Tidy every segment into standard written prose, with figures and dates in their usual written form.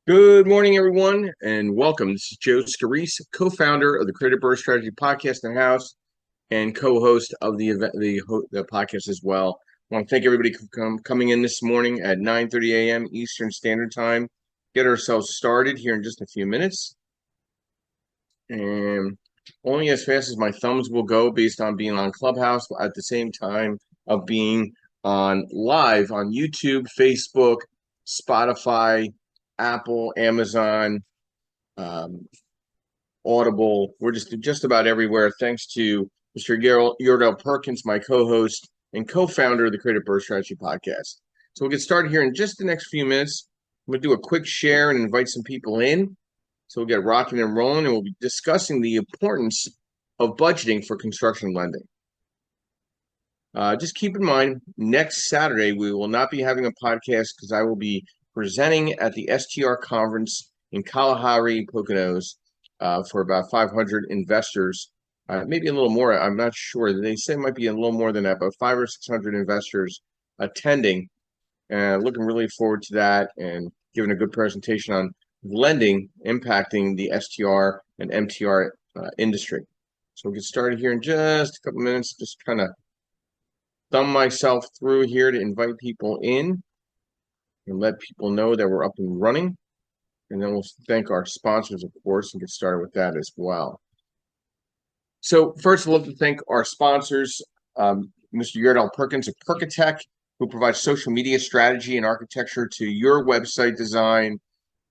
Good morning, everyone, and welcome. This is Joe Scarice, co-founder of the Creative Birth Strategy Podcast in House and co-host of the event, the podcast as well. I want to thank everybody for coming in this morning at 9:30 a.m. Eastern Standard Time. Get ourselves started here in just a few minutes, and only as fast as my thumbs will go, based on being on Clubhouse at the same time of being on live on YouTube, Facebook, Spotify, Apple, Amazon, um, Audible. We're just about everywhere. Thanks to Mr. Yordell Perkins, my co-host and co-founder of the Creative Birth Strategy Podcast. So we'll get started here in just the next few minutes. I'm going to do a quick share and invite some people in. So we'll get rocking and rolling, and we'll be discussing the importance of budgeting for construction lending. Just keep in mind, next Saturday, we will not be having a podcast because I will be presenting at the STR conference in Kalahari, Poconos, for about 500 investors, maybe a little more. I'm not sure. They say it might be a little more than that, but 500 or 600 investors attending. And looking really forward to that and giving a good presentation on lending impacting the STR and MTR industry. So we'll get started here in just a couple minutes, just kind of thumb myself through here to invite people in and let people know that we're up and running. And then we'll thank our sponsors, of course, and get started with that as well. So first, I'd love to thank our sponsors, Mr. Yordell Perkins of Perkatech, who provides social media strategy and architecture to your website design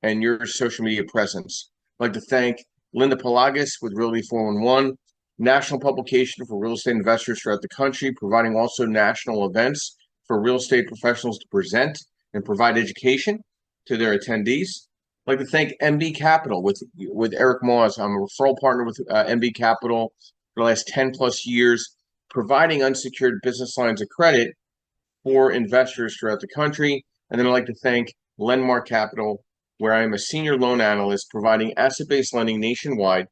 and your social media presence. I'd like to thank Linda Pelagas with Realty 411, national publication for real estate investors throughout the country, providing also national events for real estate professionals to present and provide education to their attendees. I'd like to thank MB Capital with Eric Moss. I'm a referral partner with MB Capital for the last 10 plus years, providing unsecured business lines of credit for investors throughout the country. And then I'd like to thank Lendmark Capital, where I am a senior loan analyst providing asset-based lending nationwide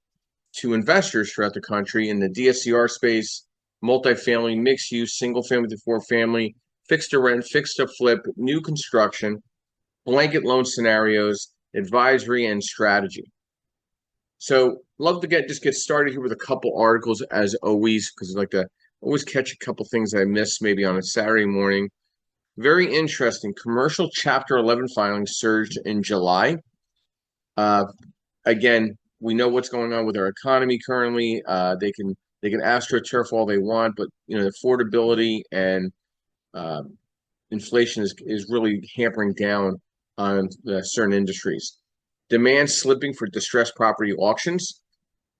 to investors throughout the country in the DSCR space, multifamily, mixed use, single family to four family, fixed to rent, fixed to flip, new construction, blanket loan scenarios, advisory, and strategy. So love to get started here with a couple articles as always, because I like to always catch a couple things I miss maybe on a Saturday morning. Very interesting. Commercial Chapter 11 filings surged in July. Again, we know what's going on with our economy currently. They can astroturf all they want, but affordability and inflation is really hampering down on certain industries. Demand slipping for distressed property auctions.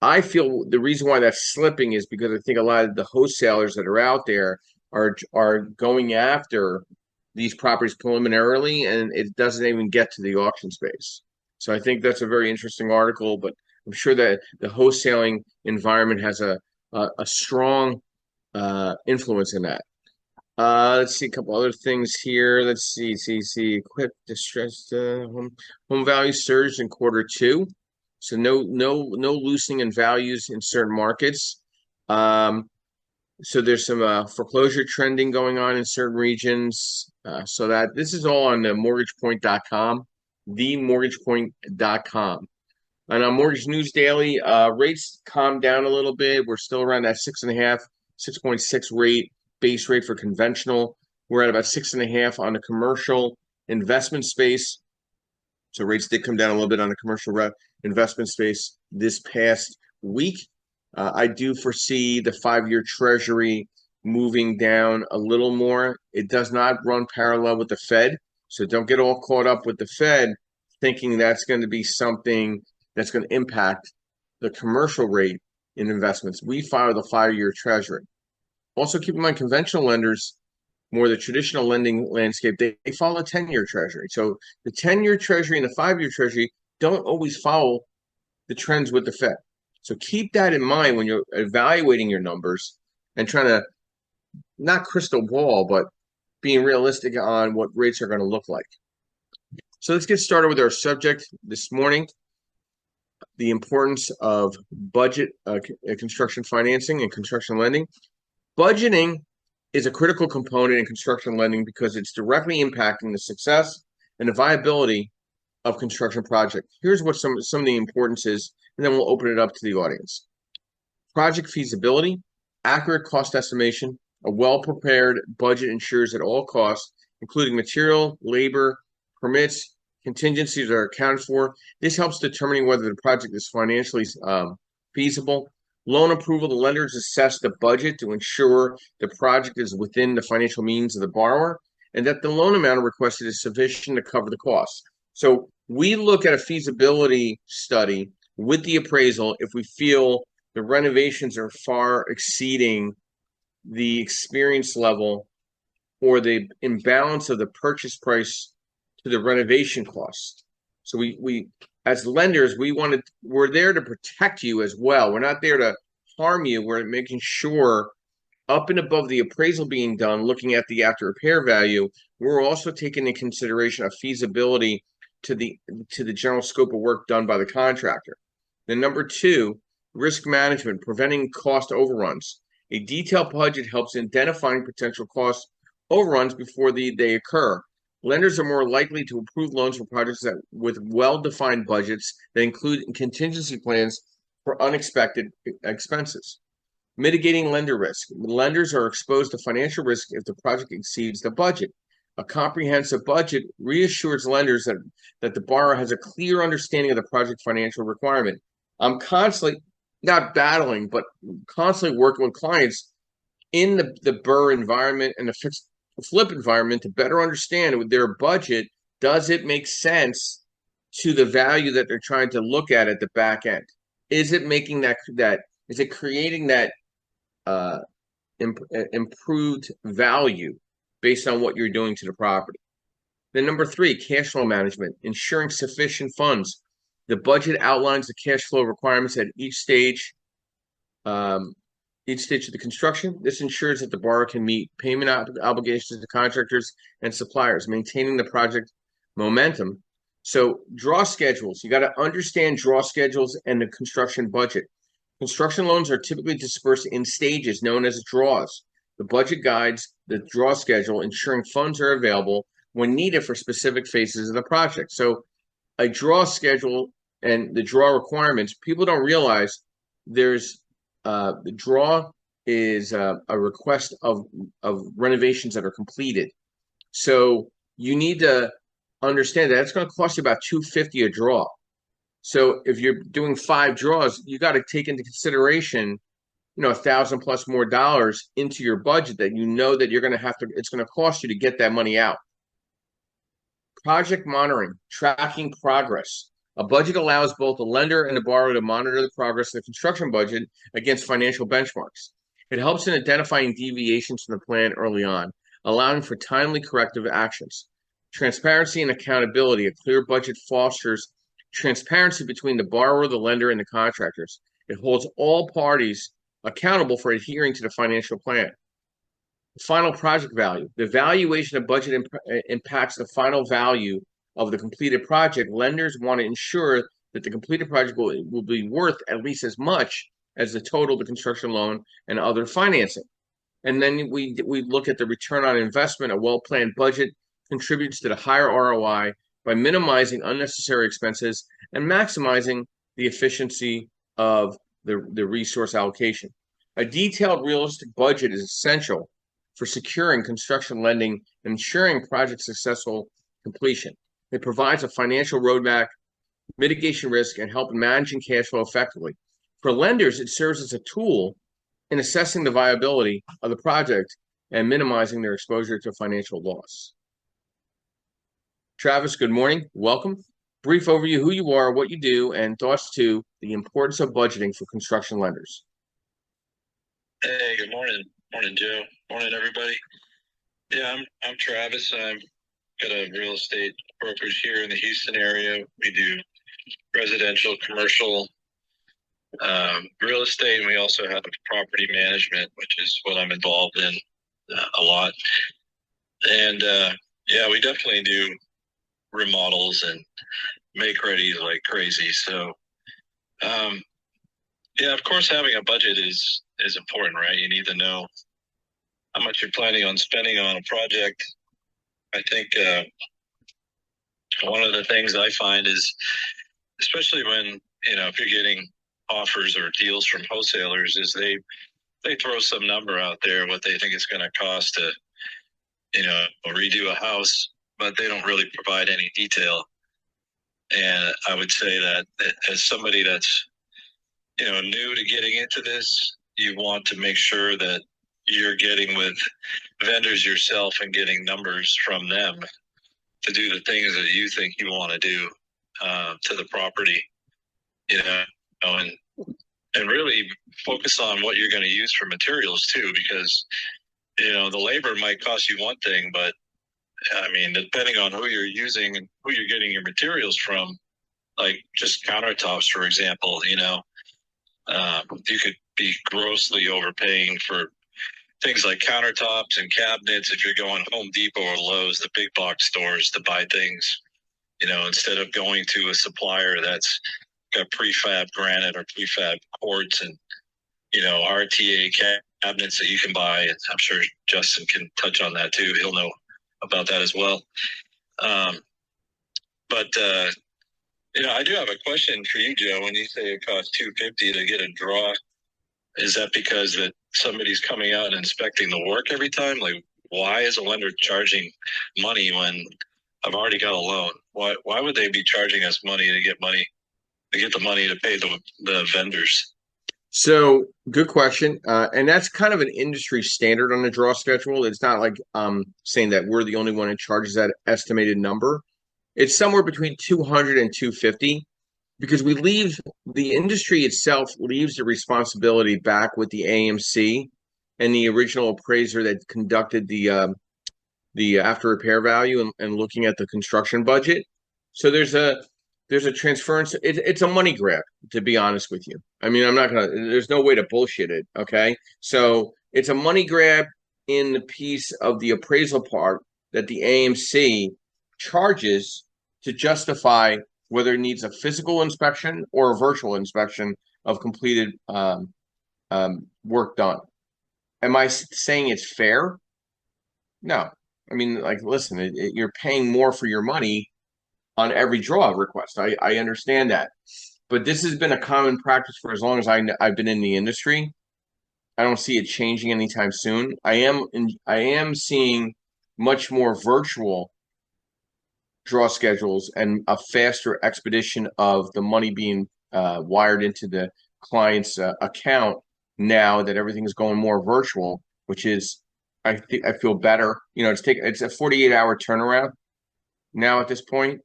I feel the reason why that's slipping is because I think a lot of the wholesalers that are out there are going after these properties preliminarily, and it doesn't even get to the auction space. So I think that's a very interesting article, but I'm sure that the wholesaling environment has a strong influence in that. Let's see a couple other things here. Let's see. Equip distressed home value surged in Q2, so no loosening in values in certain markets. So there's some foreclosure trending going on in certain regions. So that this is all on the mortgagepoint.com, themortgagepoint.com. And on Mortgage News Daily, rates calmed down a little bit. We're still around that 6.5, 6.6 rate, base rate for conventional. We're at about 6.5 on the commercial investment space. So rates did come down a little bit on the commercial investment space this past week. I do foresee the 5-year Treasury moving down a little more. It does not run parallel with the Fed. So don't get all caught up with the Fed thinking that's going to be something that's going to impact the commercial rate in investments. We follow the 5-year Treasury. Also, keep in mind, conventional lenders, more the traditional lending landscape, they follow a 10-year Treasury. So the 10-year Treasury and the 5-year Treasury don't always follow the trends with the Fed. So keep that in mind when you're evaluating your numbers and trying to not crystal ball, but being realistic on what rates are going to look like. So let's get started with our subject this morning, the importance of budget construction financing and construction lending. Budgeting is a critical component in construction lending because it's directly impacting the success and the viability of construction project. Here's what some of the importance is, and then we'll open it up to the audience. Project feasibility, accurate cost estimation, a well-prepared budget ensures at all costs, including material, labor, permits, contingencies are accounted for. This helps determining whether the project is financially feasible. Loan approval, the lenders assess the budget to ensure the project is within the financial means of the borrower and that the loan amount requested is sufficient to cover the costs. So we look at a feasibility study with the appraisal if we feel the renovations are far exceeding the experience level or the imbalance of the purchase price to the renovation cost. So we as lenders, we're there to protect you as well. We're not there to harm you. We're making sure up and above the appraisal being done, looking at the after repair value, we're also taking into consideration a feasibility to the general scope of work done by the contractor. Then number two, risk management, preventing cost overruns. A detailed budget helps in identifying potential cost overruns before they occur. Lenders are more likely to approve loans for projects that with well-defined budgets that include contingency plans for unexpected expenses. Mitigating lender risk. Lenders are exposed to financial risk if the project exceeds the budget. A comprehensive budget reassures lenders that the borrower has a clear understanding of the project financial requirement. I'm constantly not battling, but constantly working with clients in the BRRRR environment and the fixed flip environment to better understand with their budget, does it make sense to the value that they're trying to look at the back end? Is it making is it creating that improved value based on what you're doing to the property? Then number three, cash flow management, ensuring sufficient funds. The budget outlines the cash flow requirements at each stage of the construction. This ensures that the borrower can meet payment obligations to contractors and suppliers, maintaining the project momentum. So draw schedules, you got to understand draw schedules and the construction budget. Construction loans are typically dispersed in stages known as draws. The budget guides the draw schedule, ensuring funds are available when needed for specific phases of the project. So a draw schedule and the draw requirements, people don't realize there's the draw is a request of renovations that are completed. So you need to understand that it's going to cost you about $250 a draw. So if you're doing 5 draws, you got to take into consideration, $1,000 plus more dollars into your budget that that you're going to it's going to cost you to get that money out. Project monitoring, tracking progress. A budget allows both the lender and the borrower to monitor the progress of the construction budget against financial benchmarks. It helps in identifying deviations from the plan early on, allowing for timely corrective actions. Transparency and accountability. A clear budget fosters transparency between the borrower, the lender, and the contractors. It holds all parties accountable for adhering to the financial plan. Final project value. The valuation of budget impacts the final value of the completed project. Lenders want to ensure that the completed project will be worth at least as much as the total of the construction loan and other financing. And then we look at the return on investment. A well-planned budget contributes to the higher ROI by minimizing unnecessary expenses and maximizing the efficiency of the resource allocation. A detailed, realistic budget is essential for securing construction lending and ensuring project successful completion. It provides a financial roadmap, mitigation risk, and help in managing cash flow effectively. For lenders, it serves as a tool in assessing the viability of the project and minimizing their exposure to financial loss. Travis, good morning. Welcome. Brief overview who you are, what you do, and thoughts to the importance of budgeting for construction lenders. Hey, good morning. Morning, Joe. Morning, everybody. Yeah, I'm Travis. I've got a real estate brokerage here in the Houston area. We do residential, commercial, real estate, and we also have property management, which is what I'm involved in a lot. And yeah, we definitely do remodels and make ready like crazy. So yeah, of course, having a budget is important, right? You need to know how much you're planning on spending on a project. I think one of the things I find is, especially when, if you're getting offers or deals from wholesalers, is they throw some number out there, what they think it's going to cost to, redo a house, but they don't really provide any detail. And I would say that as somebody that's, new to getting into this, you want to make sure that you're getting with vendors yourself and getting numbers from them to do the things that you think you want to do to the property, and really focus on what you're going to use for materials too, because the labor might cost you one thing, but I mean, depending on who you're using and who you're getting your materials from, like just countertops, for example, you could be grossly overpaying for things like countertops and cabinets if you're going Home Depot or Lowe's, the big box stores, to buy things, instead of going to a supplier that's got prefab granite or prefab quartz and, RTA cabinets that you can buy. I'm sure Justin can touch on that too. He'll know about that as well. But I do have a question for you, Joe. When you say it costs $250 to get a draw, is that because that somebody's coming out and inspecting the work every time? Like, why is a lender charging money when I've already got a loan? Why would they be charging us money to get the money to pay the vendors? So good question. And that's kind of an industry standard on the draw schedule. It's not like saying that we're the only one that charges that estimated number. It's somewhere between 200 and 250 because the industry itself leaves the responsibility back with the AMC and the original appraiser that conducted the after repair value and looking at the construction budget. So there's a transference. It's a money grab, to be honest with you. I mean, there's no way to bullshit it. Okay. So it's a money grab in the piece of the appraisal part that the AMC charges to justify whether it needs a physical inspection or a virtual inspection of completed work done. Am I saying it's fair? No. I mean, like, listen, you're paying more for your money on every draw request. I understand that. But this has been a common practice for as long as I've been in the industry. I don't see it changing anytime soon. I am seeing much more virtual draw schedules and a faster expedition of the money being wired into the client's account now that everything is going more virtual, which is I feel better. It's a 48-hour turnaround now at this point.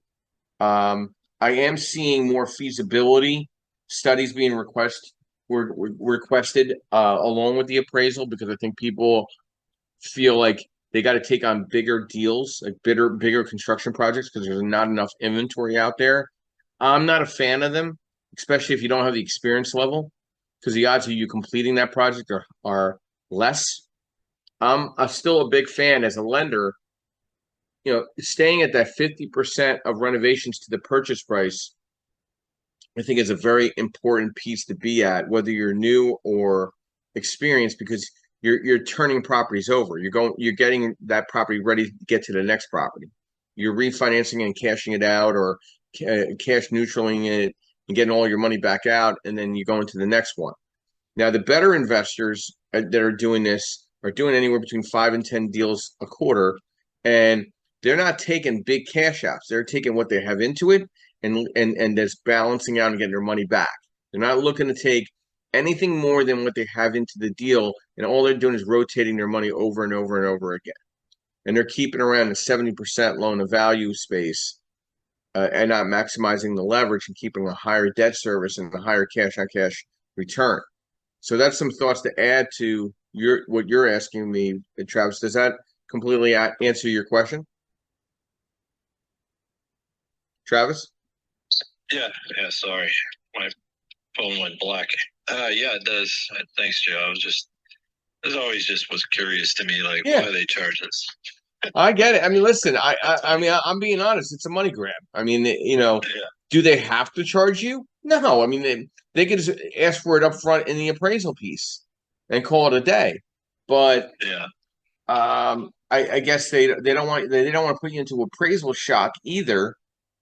I am seeing more feasibility studies being requested along with the appraisal because I think people feel like they got to take on bigger deals, like bigger construction projects because there's not enough inventory out there. I'm not a fan of them, especially if you don't have the experience level, because the odds of you completing that project are less. I'm still a big fan as a lender. Staying at that 50% of renovations to the purchase price, I think is a very important piece to be at, whether you're new or experienced, because you're turning properties over. You're getting that property ready to get to the next property. You're refinancing and cashing it out, or cash neutraling it and getting all your money back out, and then you go into the next one. Now, the better investors that are doing this are doing anywhere between 5 and 10 deals a quarter, and they're not taking big cash outs. They're taking what they have into it and just balancing out and getting their money back. They're not looking to take anything more than what they have into the deal, and all they're doing is rotating their money over and over and over again. And they're keeping around the 70% loan to value space and not maximizing the leverage and keeping a higher debt service and a higher cash on cash return. So that's some thoughts to add to what you're asking me, Travis. Does that completely answer your question, Travis? Yeah. Sorry, my phone went black. Yeah, it does. Thanks, Joe. It always just was curious to me, like, why they charge us. I get it. I mean, listen, I mean, I'm being honest. It's a money grab. I mean, do they have to charge you? No. I mean, they could just ask for it up front in the appraisal piece and call it a day. But I guess they don't want to put you into appraisal shock either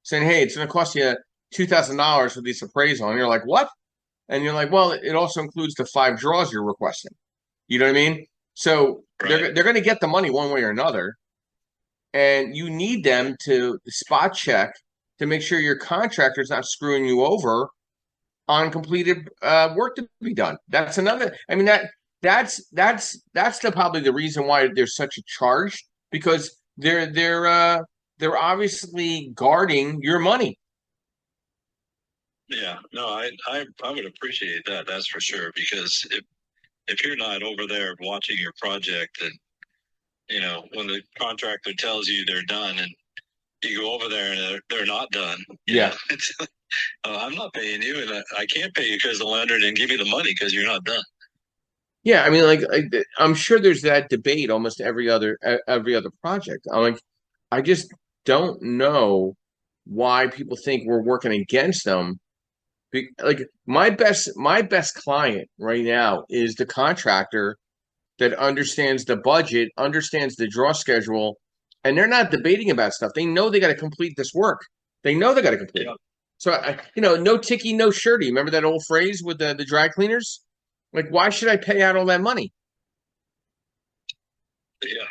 saying, "Hey, it's going to cost you $2,000 for this appraisal," and you're like, "What?" And you're like, "Well, it also includes the 5 draws you're requesting." You know what I mean? So Right. they're going to get the money one way or another, and you need them to spot check to make sure your contractor's not screwing you over on completed work to be done. That's another. I mean that's probably the reason why there's such a charge, because they're obviously guarding your money. Yeah. No, I would appreciate that. That's for sure. Because if you're not over there watching your project, and when the contractor tells you they're done and you go over there and they're not done, Yeah. it's, I'm not paying you, and I can't pay you because the lender didn't give you the money because you're not done. Yeah, I mean, like I'm sure there's that debate almost every other project. I'm like, I just don't know why people think we're working against them. Like my best client right now is the contractor that understands the budget, understands the draw schedule, and they're not debating about stuff. They know they got to complete this work. They know they got to complete Yeah. it. So no ticky, no shirty. Remember that old phrase with the dry cleaners? Like, why should I pay out all that money? Yeah.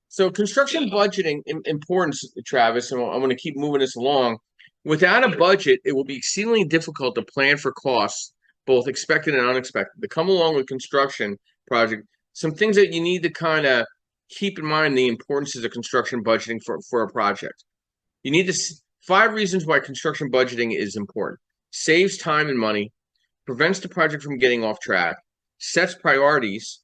So construction Yeah. budgeting importance, Travis, and I'm going to keep moving this along. Without a budget, it will be exceedingly difficult to plan for costs, both expected and unexpected, to come along with construction project. Some things that you need to kind of keep in mind the importance of construction budgeting for a project. You need to 5 reasons why construction budgeting is important. Saves time and money, prevents the project from getting off track, sets priorities,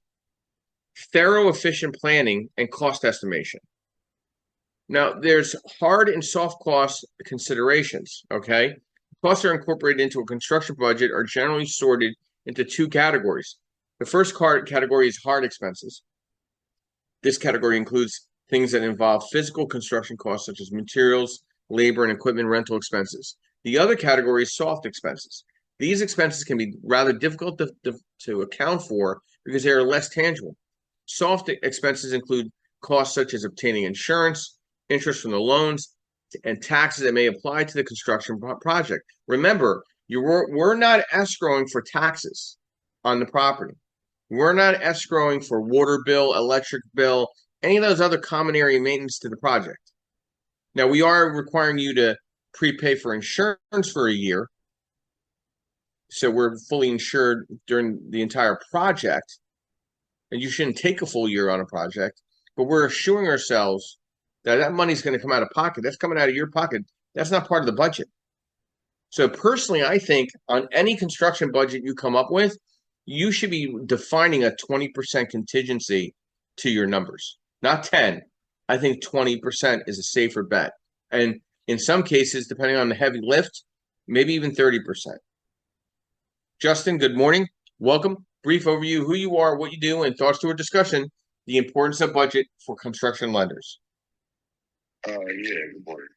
thorough, efficient planning, and cost estimation. Now, there's hard and soft cost considerations, okay? Costs are incorporated into a construction budget are generally sorted into 2 categories. The first category is hard expenses. This category includes things that involve physical construction costs, such as materials, labor, and equipment rental expenses. The other category is soft expenses. These expenses can be rather difficult to account for because they are less tangible. Soft expenses include costs such as obtaining insurance, interest from the loans, and taxes that may apply to the construction project. Remember, we're not escrowing for taxes on the property. We're not escrowing for water bill, electric bill, any of those other common area maintenance to the project. Now, we are requiring you to prepay for insurance for a year, so we're fully insured during the entire project. And you shouldn't take a full year on a project, but we're assuring ourselves that that money's going to come out of pocket. That's coming out of your pocket. That's not part of the budget. So personally, I think on any construction budget you come up with, you should be defining a 20% contingency to your numbers, not 10. I think 20% is a safer bet. And in some cases, depending on the heavy lift, maybe even 30%. Justin, good morning. Welcome. Brief overview, who you are, what you do, and thoughts to a discussion, the importance of budget for construction lenders. Yeah. Good morning.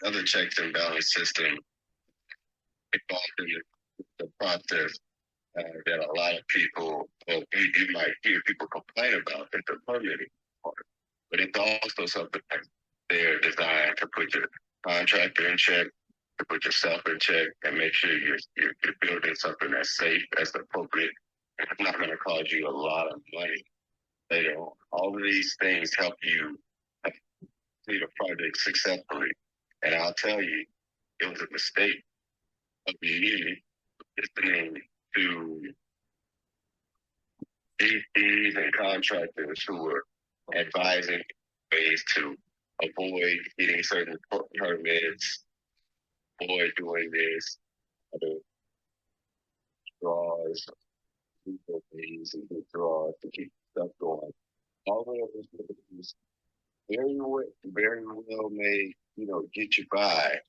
Other checks and balance system involved in the process that a lot of people, well, you might hear people complain about in the permitting part, but it's also something that they're designed to put your contractor in check, to put yourself in check, and make sure you're building something that's safe, that's appropriate, and it's not going to cause you a lot of money later on. All of these things help you complete a project successfully. And I'll tell you, it was a mistake of me listening to GCs and contractors who are advising ways to avoid getting certain permits, avoid doing this, other draws, legal fees and withdrawals to keep stuff going. All of those things very well may, get you by,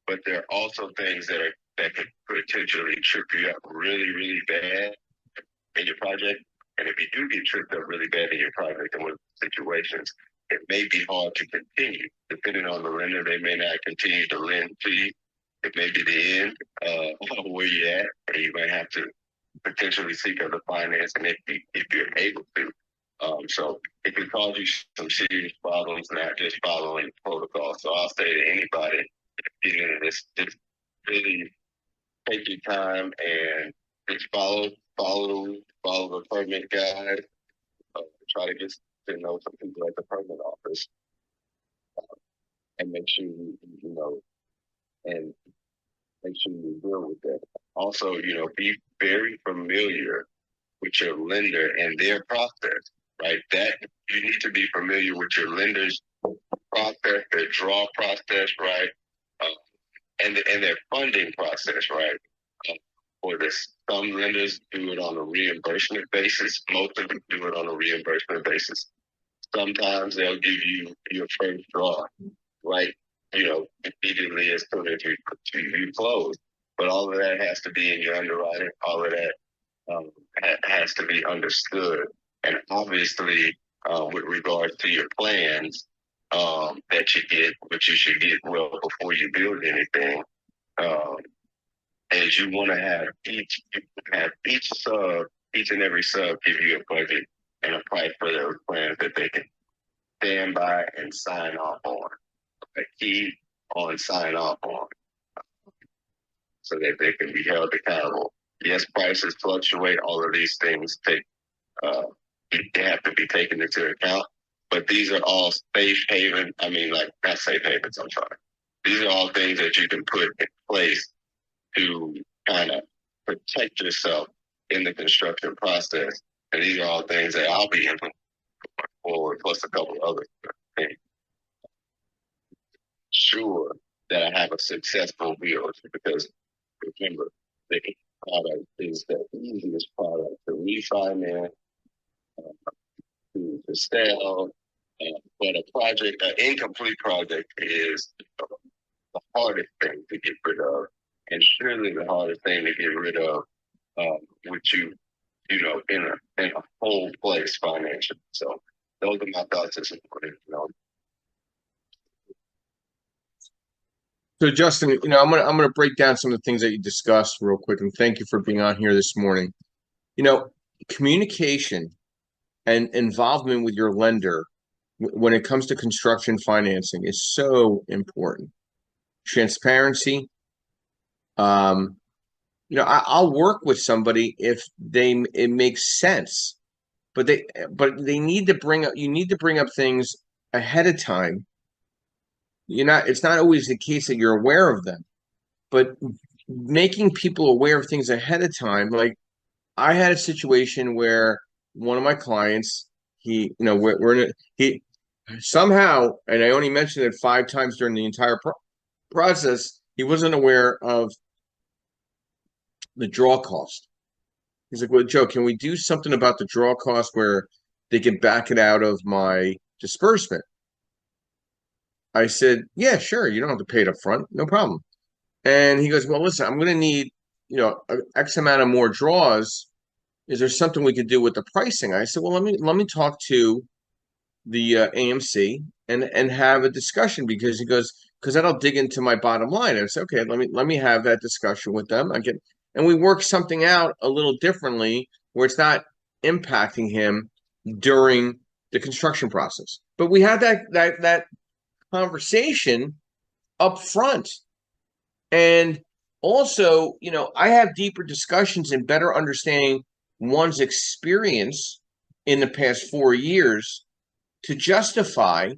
but there are also things that could potentially trip you up really, really bad in your project. And if you do get tripped up really bad in your project and with situations, it may be hard to continue. Depending on the lender, they may not continue to lend to you. It may be the end of where you're at, and you may have to potentially seek other financing if you're able to. So it can cause you some serious problems, not just following protocol. So I'll say to anybody getting into this, just really take your time and just follow the permit guide. Try to get to know some people at the permit office, and make sure and make sure you deal with that. Also, be very familiar with your lender and their process, right? That you need to be familiar with your lender's process, their draw process, right? And their funding process, right? For this, some lenders do it on a reimbursement basis. Most of them do it on a reimbursement basis. Sometimes they'll give you your first draw, right? Immediately as soon as you close. But all of that has to be in your underwriting. All of that has to be understood. And obviously, with regards to your plans that you get, which you should get well before you build anything, is you want to have each and every sub give you a budget and a price for those plans that they can stand by and sign off on. A key on sign off on, so that they can be held accountable. Yes, prices fluctuate. All of these things they have to be taken into account. But these are all safe haven. I mean, not safe havens. I'm sorry. These are all things that you can put in place to kind of protect yourself in the construction process. And these are all things that I'll be implementing forward, plus a couple other things. Sure that I have a successful build, because remember, the product is the easiest product to refinance, to sell, but an incomplete project is the hardest thing to get rid of, and surely the hardest thing to get rid of with you in a whole place financially. So those are my thoughts this morning. So Justin, I'm gonna break down some of the things that you discussed real quick, and thank you for being on here this morning. Communication and involvement with your lender when it comes to construction financing is so important. Transparency. I'll work with somebody if it makes sense, but they need to bring up. You need to bring up things ahead of time. It's not always the case that you're aware of them, but making people aware of things ahead of time. Like, I had a situation where one of my clients, he somehow, and I only mentioned it 5 times during the entire process, he wasn't aware of the draw cost. He's like, well, Joe, can we do something about the draw cost where they can back it out of my disbursement? I said, yeah, sure. You don't have to pay it up front. No problem. And he goes, well, listen, I'm going to need, X amount of more draws. Is there something we could do with the pricing? I said, well, let me talk to the AMC and have a discussion, because he goes, because that'll dig into my bottom line. And I said, okay, let me have that discussion with them. And we work something out a little differently where it's not impacting him during the construction process. But we had that conversation up front. And also, I have deeper discussions and better understanding one's experience in the past 4 years to justify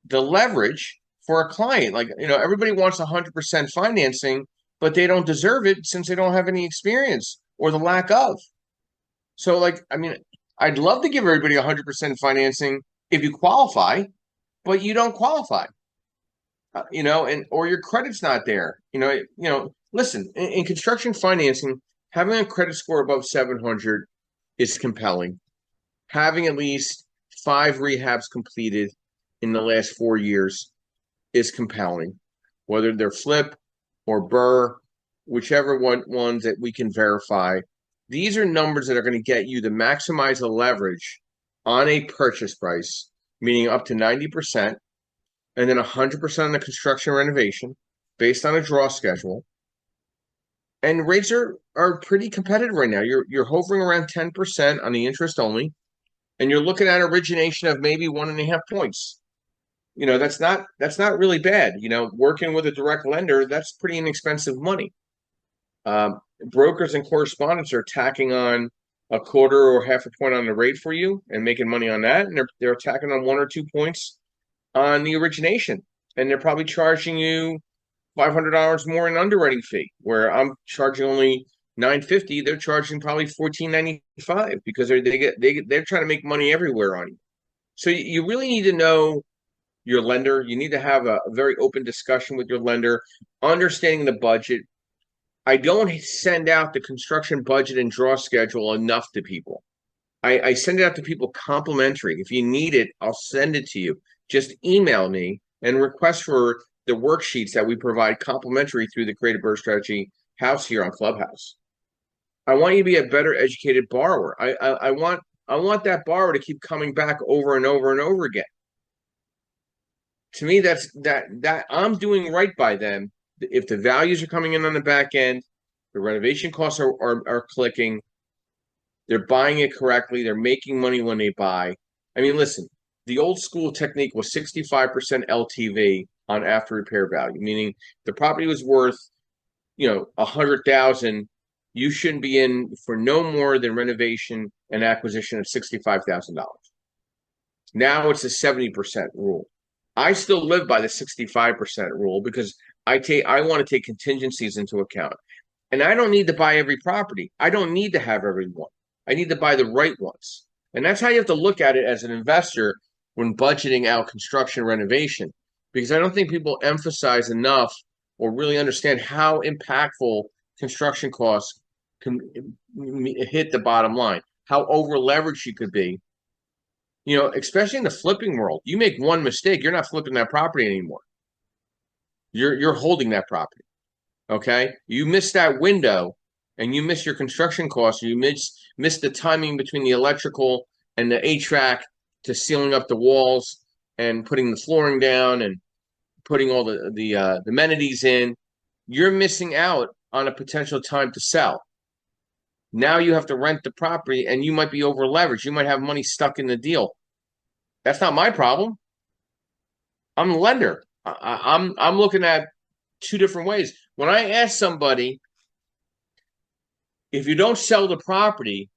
the leverage for a client. Like, everybody wants 100% financing, but they don't deserve it since they don't have any experience or the lack of. So, like, I mean, I'd love to give everybody 100% financing if you qualify, but you don't qualify, and or your credit's not there. Listen, in construction financing, having a credit score above 700 is compelling. Having at least 5 rehabs completed in the last 4 years is compelling, whether they're flip or burr, whichever ones that we can verify. These are numbers that are going to get you to maximize the leverage on a purchase price, meaning up to 90%, and then 100% on the construction renovation based on a draw schedule. And rates are pretty competitive right now. You're hovering around 10% on the interest only, and you're looking at origination of maybe 1.5 points. That's not really bad. Working with a direct lender, that's pretty inexpensive money. Brokers and correspondents are tacking on a quarter or half a point on the rate for you and making money on that, and they're tacking on 1 or 2 points on the origination, and they're probably charging you $500 more in underwriting fee, where I'm charging only $950. They're charging probably $14.95 because they're trying to make money everywhere on you. So you really need to know your lender. You need to have a very open discussion with your lender, understanding the budget. I don't send out the construction budget and draw schedule enough to people. I send it out to people complimentary. If you need it, I'll send it to you. Just email me and request for the worksheets that we provide complimentary through the Creative Bird Strategy house here on Clubhouse. I want you to be a better educated borrower. I want that borrower to keep coming back over and over and over again. To me, that's that I'm doing right by them. If the values are coming in on the back end, the renovation costs are clicking, they're buying it correctly, they're making money when they buy. I mean, listen, the old school technique was 65% LTV on after repair value, meaning the property was worth, 100,000. You shouldn't be in for no more than renovation and acquisition of $65,000. Now it's a 70% rule. I still live by the 65% rule because I want to take contingencies into account. And I don't need to buy every property. I don't need to have every one. I need to buy the right ones. And that's how you have to look at it as an investor when budgeting out construction renovation, because I don't think people emphasize enough or really understand how impactful construction costs can hit the bottom line, how over leveraged you could be. Especially in the flipping world, you make one mistake, you're not flipping that property anymore. You're holding that property. Okay, you miss that window, and you miss your construction costs. You miss the timing between the electrical and the HVAC to sealing up the walls and putting the flooring down and putting all the amenities in. You're missing out on a potential time to sell. Now you have to rent the property, and you might be over leveraged. You might have money stuck in the deal. That's not my problem. I'm a lender. I'm looking at two different ways. When I ask somebody, if you don't sell the property,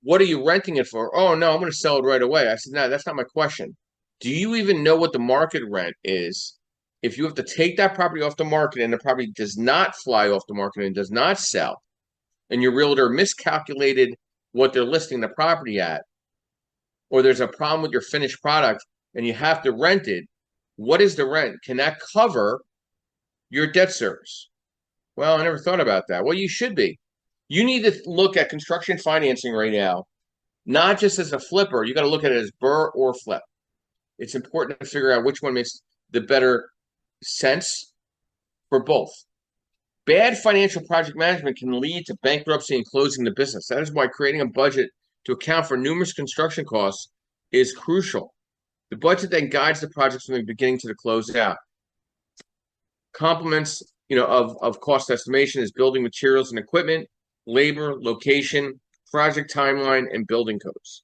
what are you renting it for? Oh, no, I'm going to sell it right away. I said, no, that's not my question. Do you even know what the market rent is? If you have to take that property off the market and the property does not fly off the market and does not sell, and your realtor miscalculated what they're listing the property at, or there's a problem with your finished product and you have to rent it, what is the rent? Can that cover your debt service? Well, I never thought about that. Well, you should be. You need to look at construction financing right now, not just as a flipper. You got to look at it as burr or flip. It's important to figure out which one makes the better sense for both. Bad financial project management can lead to bankruptcy and closing the business. That is why creating a budget to account for numerous construction costs is crucial. The budget then guides the projects from the beginning to the closeout. Complements, of cost estimation is building materials and equipment, labor, location, project timeline, and building codes.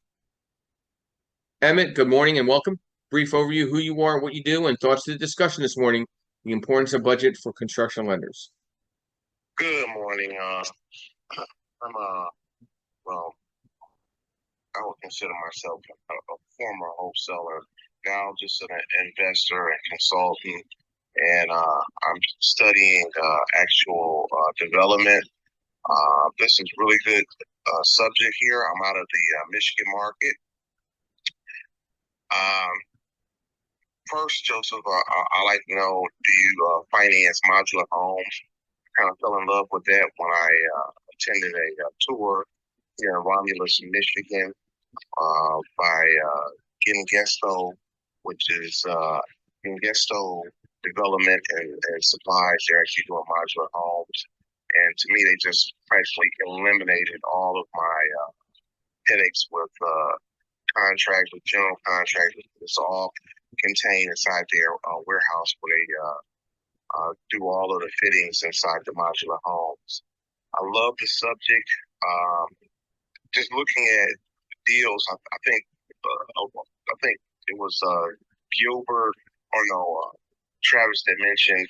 Emmett, good morning and welcome. Brief overview, who you are, what you do, and thoughts to the discussion this morning, the importance of budget for construction lenders. Good morning. I'm well, I would consider myself a former wholesaler, now just an investor and consultant, and I'm studying actual development. This is really good subject here. I'm out of the Michigan market. First, Joseph, I like to know, do you finance modular homes? Kind of fell in love with that when I attended a tour here in Romulus, Michigan, by Gesto, which is Gesto Development and Supplies. They're actually doing modular homes. And to me, they just practically eliminated all of my headaches with contracts, with general contractors. It's all contained inside their warehouse where they do all of the fittings inside the modular homes. I love the subject. Just looking at deals, I think it was Gilbert or no Travis that mentioned,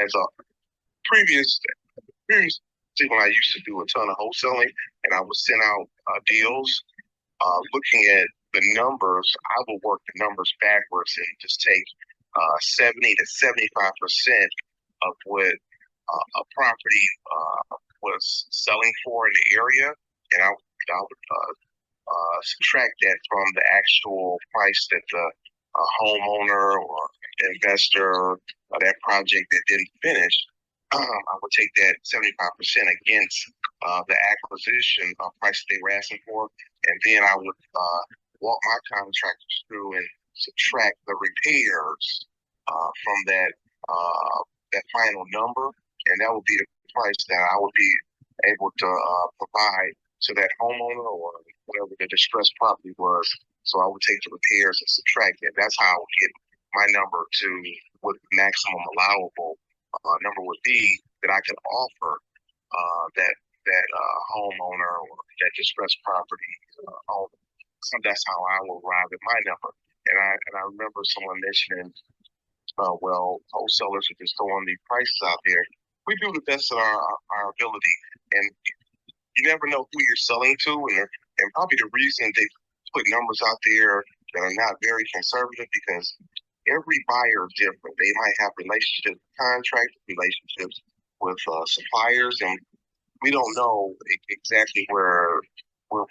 as a previous when I used to do a ton of wholesaling and I would send out deals. Looking at the numbers, I will work the numbers backwards and just take 70 to 75% of what a property was selling for in the area, and I would subtract that from the actual price that the homeowner or investor or that project that didn't finish. I would take that 75% against the acquisition price they were asking for, and then I would walk my contractors through and subtract the repairs from that final number, and that would be the price that I would be able to provide to that homeowner or whatever the distressed property was. So I would take the repairs and subtract that. That's how I would get my number to what the maximum allowable number would be that I could offer that homeowner or that distressed property owner. So that's how I will arrive at my number. And I remember someone mentioning, well, wholesalers are just throwing the prices out there. We do the best of our ability, and you never know who you're selling to, and probably the reason they put numbers out there that are not very conservative because every buyer is different. They might have relationships with contractors, relationships with suppliers, and we don't know exactly where we're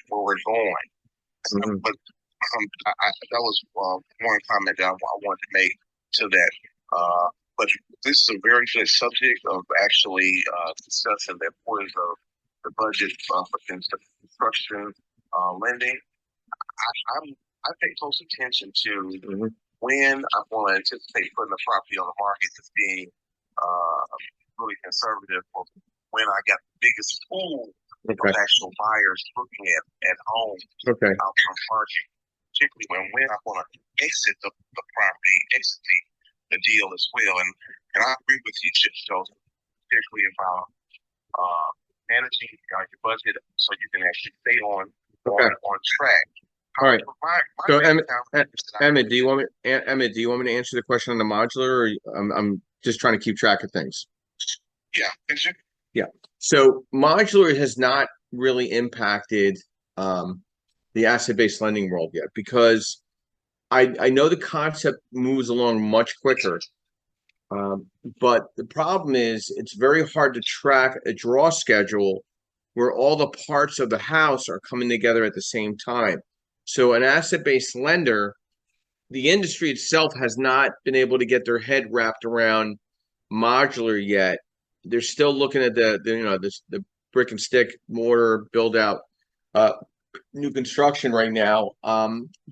going. Mm-hmm. But that was one comment that I wanted to make to that. But this is a very good subject of actually discussing the importance of the budget for construction lending. I pay close attention to when I'm going to anticipate putting the property on the market as being really conservative, or when I got the biggest pool of actual buyers looking at homes out from market, particularly when I want to exit the property, exit the deal as well. And I agree with you, Chip, particularly about managing your budget so you can actually stay on track. All right. So, Emmett, do you want me to answer the question on the modular, or I'm just trying to keep track of things? Yeah. So modular has not really impacted the asset-based lending world yet, because I know the concept moves along much quicker. But the problem is it's very hard to track a draw schedule where all the parts of the house are coming together at the same time. So an asset-based lender, the industry itself has not been able to get their head wrapped around modular yet. They're still looking at the brick and stick mortar build out new construction right now.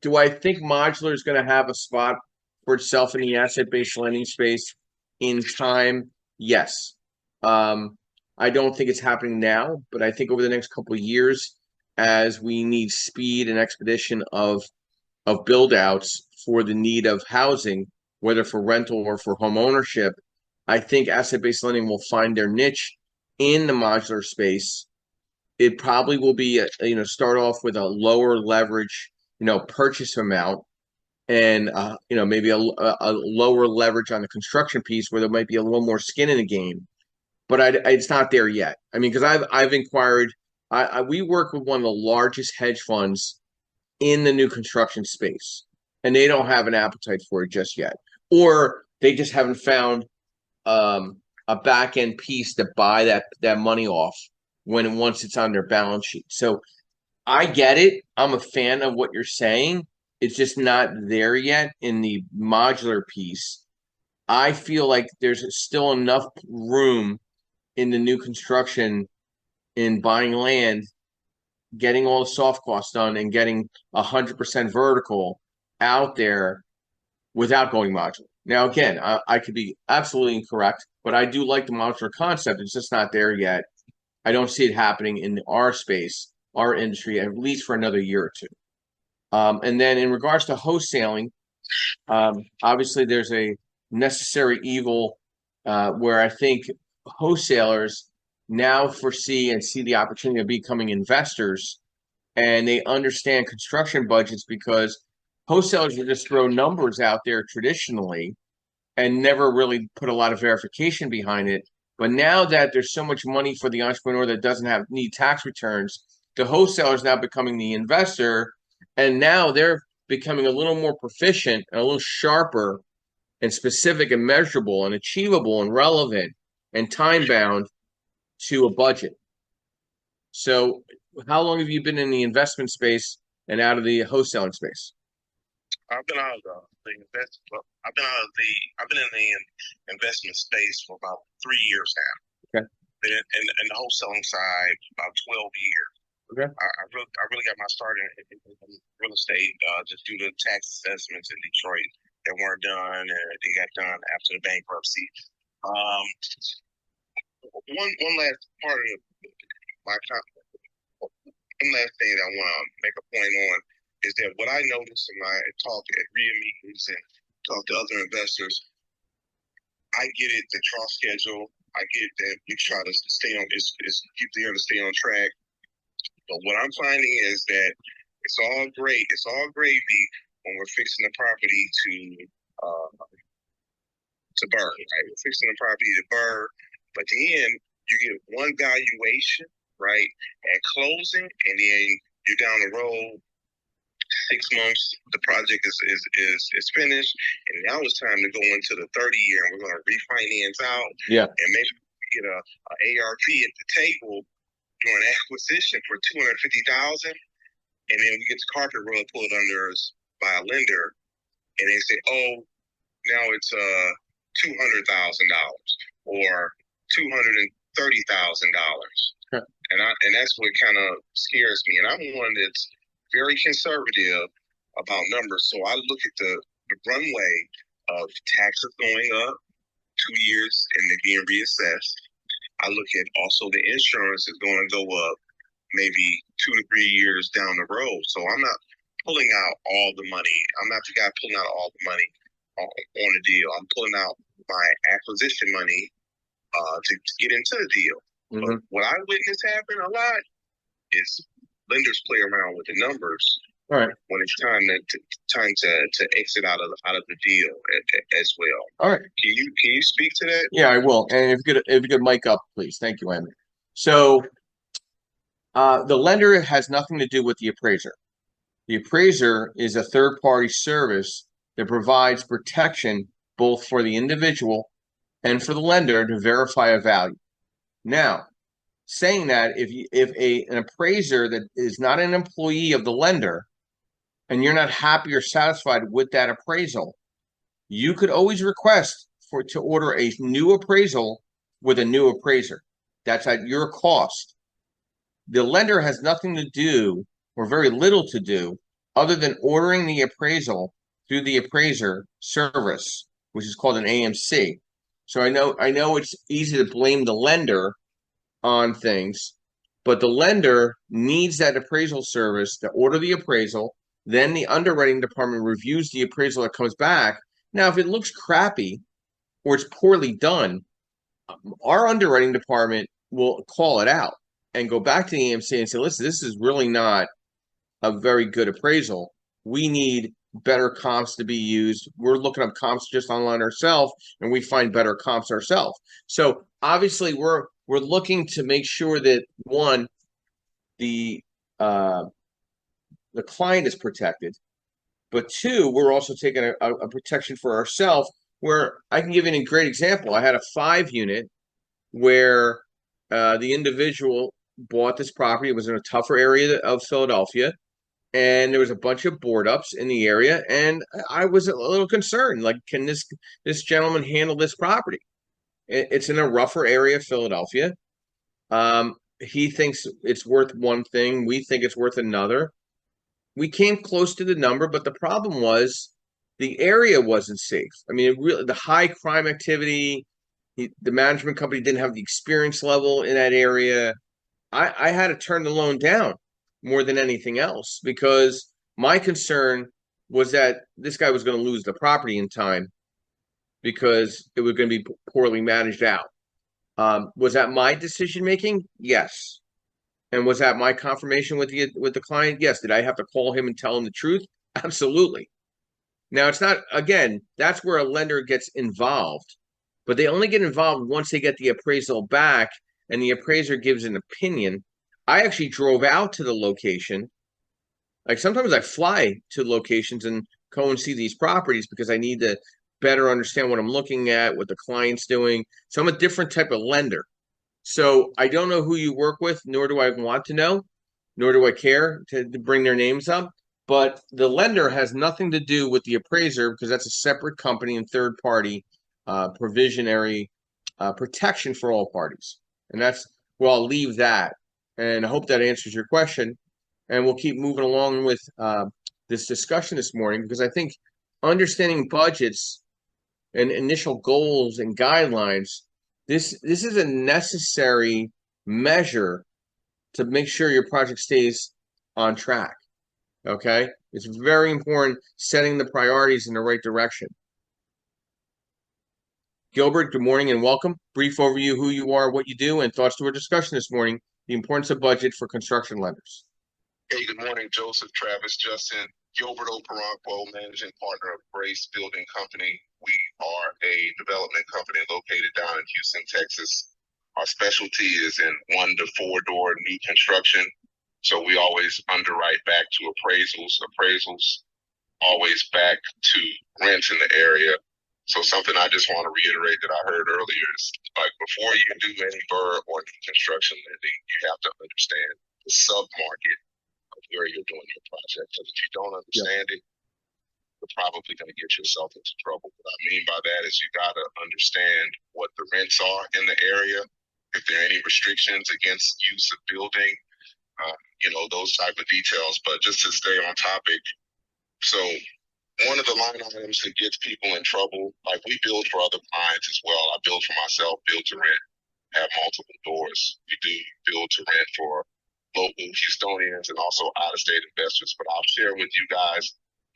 Do I think modular is going to have a spot for itself in the asset-based lending space in time? Yes. I don't think it's happening now, but I think over the next couple of years, as we need speed and expedition of build outs for the need of housing, whether for rental or for home ownership, I think asset-based lending will find their niche in the modular space. It probably will be start off with a lower leverage purchase amount, and maybe a lower leverage on the construction piece where there might be a little more skin in the game, but it's not there yet. I mean, because I've inquired. We work with one of the largest hedge funds in the new construction space, and they don't have an appetite for it just yet, or they just haven't found a back end piece to buy that money off once it's on their balance sheet. So I get it. I'm a fan of what you're saying. It's just not there yet in the modular piece. I feel like there's still enough room in the new construction in buying land, getting all the soft costs done, and getting 100% vertical out there without going modular. Now, again, I could be absolutely incorrect, but I do like the modular concept. It's just not there yet. I don't see it happening in our space, our industry, at least for another year or two. And then in regards to wholesaling, obviously there's a necessary evil where I think wholesalers now foresee and see the opportunity of becoming investors, and they understand construction budgets because wholesalers will just throw numbers out there traditionally and never really put a lot of verification behind it. But now that there's so much money for the entrepreneur that doesn't need tax returns, the wholesaler is now becoming the investor, and now they're becoming a little more proficient and a little sharper and specific and measurable and achievable and relevant and time bound to a budget. So, how long have you been in the investment space and out of the wholesaling space? I've been out of I've been in the investment space for about 3 years now. Okay. Been in the wholesaling side about 12 years. Okay. I really got my start in real estate just due to tax assessments in Detroit that weren't done, and they got done after the bankruptcy. One last part of my one last thing that I want to make a point on is that what I noticed when I talk at RIA meetings and talk to other investors, I get it, the draw schedule. I get that we try to stay on is keep there to stay on track. But what I'm finding is that it's all great. It's all gravy when we're fixing the property to burn. Right, we're fixing the property to burn, but then you get one valuation, right, at closing, and then you're down the road 6 months, the project is finished, and now it's time to go into the 30 year, and we're going to refinance out. Yeah. And maybe we get a ARV at the table during acquisition for $250,000, and then we get the carpet rug pulled under us by a lender, and they say, "Oh, now it's $200,000 or $230,000." Huh. And that's what kind of scares me. And I'm one that's very conservative about numbers. So I look at the runway of taxes going up 2 years and they're being reassessed. I look at also the insurance is going to go up maybe 2 to 3 years down the road. So I'm not pulling out all the money. I'm not the guy pulling out all the money on the deal. I'm pulling out my acquisition money to get into the deal. Mm-hmm. But what I witness happen a lot is lenders play around with the numbers. All right. When it's time to exit out of the deal as well. All right. Can you speak to that? Yeah, I will. And if you could mic up, please. Thank you, Henry. So the lender has nothing to do with the appraiser. The appraiser is a third-party service that provides protection both for the individual and for the lender to verify a value. Now, saying that, if an appraiser that is not an employee of the lender and you're not happy or satisfied with that appraisal, you could always request to order a new appraisal with a new appraiser. That's at your cost. The lender has nothing to do or very little to do other than ordering the appraisal through the appraiser service, which is called an AMC. So I know it's easy to blame the lender on things, but the lender needs that appraisal service to order the appraisal. Then the underwriting department reviews the appraisal that comes back. Now, if it looks crappy or it's poorly done, our underwriting department will call it out and go back to the AMC and say, listen, this is really not a very good appraisal. We need better comps to be used. We're looking up comps just online ourselves, and we find better comps ourselves. So obviously we're looking to make sure that, one, the client is protected, but two, we're also taking a protection for ourselves, where I can give you a great example. I had a 5 unit where the individual bought this property. It was in a tougher area of Philadelphia, and there was a bunch of board ups in the area, and I was a little concerned. Like, can this gentleman handle this property? It's in a rougher area of Philadelphia. He thinks it's worth one thing. We think it's worth another. We came close to the number, but the problem was the area wasn't safe. I mean, the high crime activity, the management company didn't have the experience level in that area. I had to turn the loan down more than anything else because my concern was that this guy was going to lose the property in time because it was going to be poorly managed out. Was that my decision making? Yes. And was that my confirmation with the client? Yes. Did I have to call him and tell him the truth? Absolutely. Now it's not, again, that's where a lender gets involved, but they only get involved once they get the appraisal back and the appraiser gives an opinion. I actually drove out to the location. Like sometimes I fly to locations and go and see these properties because I need to better understand what I'm looking at, what the client's doing. So I'm a different type of lender. So I don't know who you work with, nor do I want to know, nor do I care to bring their names up. But the lender has nothing to do with the appraiser because that's a separate company and third party provisionary protection for all parties. And that's where I'll leave that. And I hope that answers your question. And we'll keep moving along with this discussion this morning because I think understanding budgets and initial goals and guidelines, this is a necessary measure to make sure your project stays on track. Okay? It's very important setting the priorities in the right direction. Gilbert, good morning and welcome. Brief overview who you are, what you do, and thoughts to our discussion this morning, the importance of budget for construction lenders. Hey, good morning, Joseph, Travis, Justin, Gilbert Oparanco, managing partner of Grace Building Company. We are a development company located down in Houston, Texas. Our specialty is in 1 to 4 door new construction. So we always underwrite back to appraisals always back to rents in the area. So something I just want to reiterate that I heard earlier is like before you do any BRRRR or new construction lending, you have to understand the sub-market of where you're doing your project. Because if you don't understand it, you're probably going to get yourself into trouble. What I mean by that is you got to understand what the rents are in the area, if there are any restrictions against use of building, those type of details. But just to stay on topic, so one of the line items that gets people in trouble, like we build for other clients as well. I build for myself, build to rent, have multiple doors. We do build to rent for local Houstonians and also out-of-state investors. But I'll share with you guys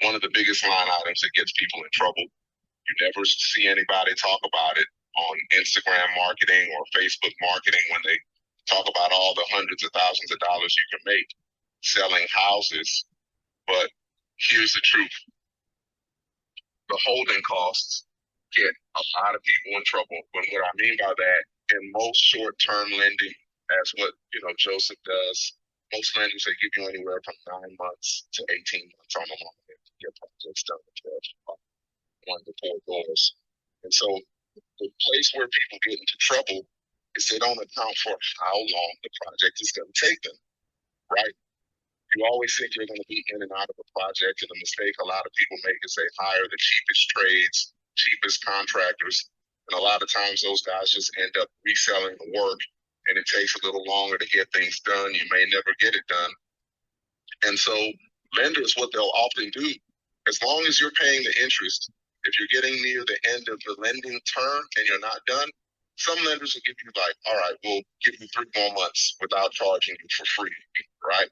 one of the biggest line items that gets people in trouble. You never see anybody talk about it on Instagram marketing or Facebook marketing when they talk about all the hundreds of thousands of dollars you can make selling houses. But here's the truth. The holding costs get a lot of people in trouble. When what I mean by that, in most short-term lending, as what Joseph does, most lenders they give you anywhere from 9 months to 18 months on the market to get projects done with 1 to 4 doors. And so the place where people get into trouble is they don't account for how long the project is going to take them, right? You always think you're going to be in and out of a project, and the mistake a lot of people make is they hire the cheapest trades, cheapest contractors, and a lot of times those guys just end up reselling the work, and it takes a little longer to get things done. You may never get it done. And so lenders, what they'll often do, as long as you're paying the interest, if you're getting near the end of the lending term and you're not done, some lenders will give you like, all right, we'll give you 3 more months without charging you for free, right?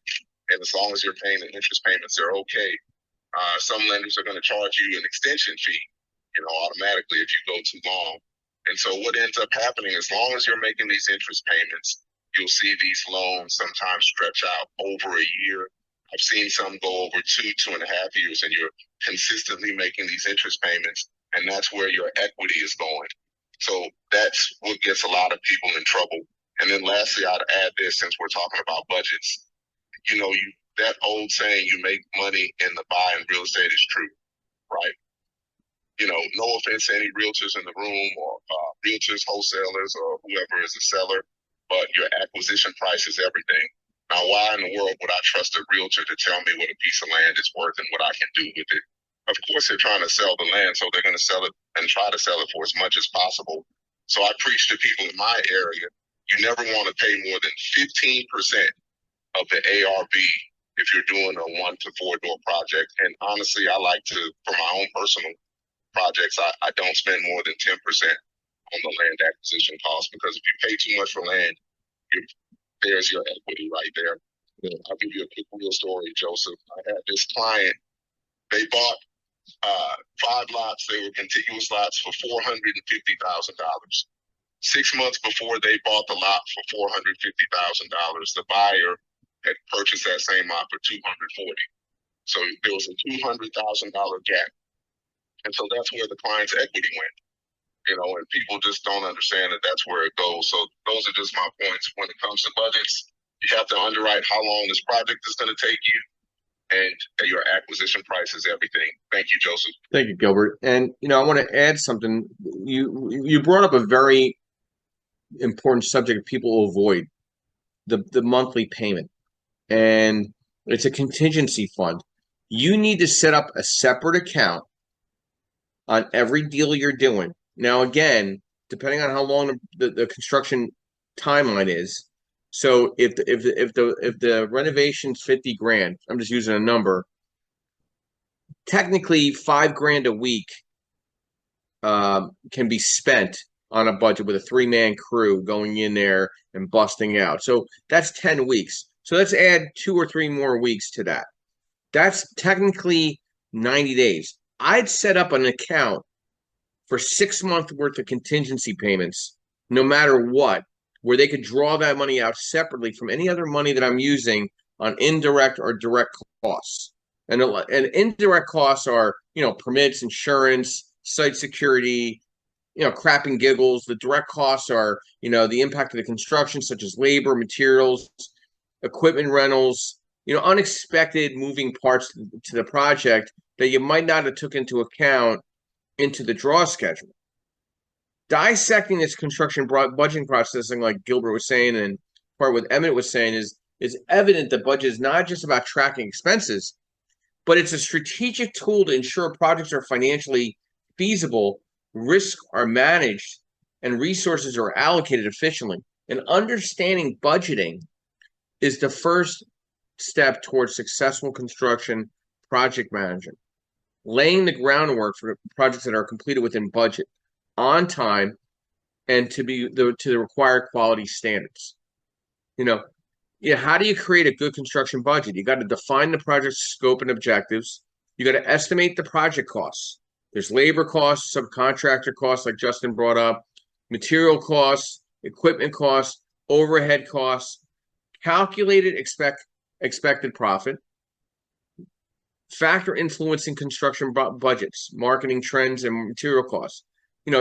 And as long as you're paying the interest payments, they're okay. Some lenders are going to charge you an extension fee, automatically if you go too long. And so what ends up happening, as long as you're making these interest payments, you'll see these loans sometimes stretch out over a year. I've seen some go over 2.5 years, and you're consistently making these interest payments, and that's where your equity is going. So that's what gets a lot of people in trouble. And then lastly, I'd add this, since we're talking about budgets. That old saying, you make money in the buying real estate is true, right? No offense to any realtors in the room or realtors, wholesalers, or whoever is a seller, but your acquisition price is everything. Now, why in the world would I trust a realtor to tell me what a piece of land is worth and what I can do with it? Of course, they're trying to sell the land, so they're going to sell it and try to sell it for as much as possible. So I preach to people in my area, you never want to pay more than 15% of the ARV if you're doing a 1 to 4 door project. And honestly, I like to, for my own personal projects, I don't spend more than 10% on the land acquisition cost, because if you pay too much for land, there's your equity right there. I'll give you a quick real story, Joseph. I had this client, they bought 5 lots. They were contiguous lots for $450,000. 6 months before they bought the lot for $450,000, the buyer had purchased that same lot for $240,000. So there was a $200,000 gap. And so that's where the client's equity went. And people just don't understand that that's where it goes. So those are just my points. When it comes to budgets, you have to underwrite how long this project is going to take you, and your acquisition price is everything. Thank you, Joseph. Thank you, Gilbert. And I want to add something. You brought up a very important subject people avoid, the monthly payment. And it's a contingency fund. You need to set up a separate account on every deal you're doing. Now, again, depending on how long the construction timeline is. So if the renovation's $50,000, I'm just using a number. Technically, $5,000 a week can be spent on a budget with a 3-man crew going in there and busting out. So that's 10 weeks. So let's add 2 or 3 more weeks to that. That's technically 90 days. I'd set up an account for 6 months worth of contingency payments, no matter what, where they could draw that money out separately from any other money that I'm using on indirect or direct costs. And indirect costs are, permits, insurance, site security, crap and giggles. The direct costs are, the impact of the construction, such as labor, materials, equipment rentals, unexpected moving parts to the project that you might not have took into account into the draw schedule. Dissecting this construction budgeting processing, like Gilbert was saying, and part what Emmett was saying, is evident that budget is not just about tracking expenses, but it's a strategic tool to ensure projects are financially feasible, risks are managed, and resources are allocated efficiently. And understanding budgeting is the first step towards successful construction project management. Laying the groundwork for projects that are completed within budget, on time, and to the required quality standards. How do you create a good construction budget? You got to define the project's scope and objectives. You got to estimate the project costs. There's labor costs, subcontractor costs, like Justin brought up, material costs, equipment costs, overhead costs, calculated expected profit, factor influencing construction budgets, marketing trends, and material costs.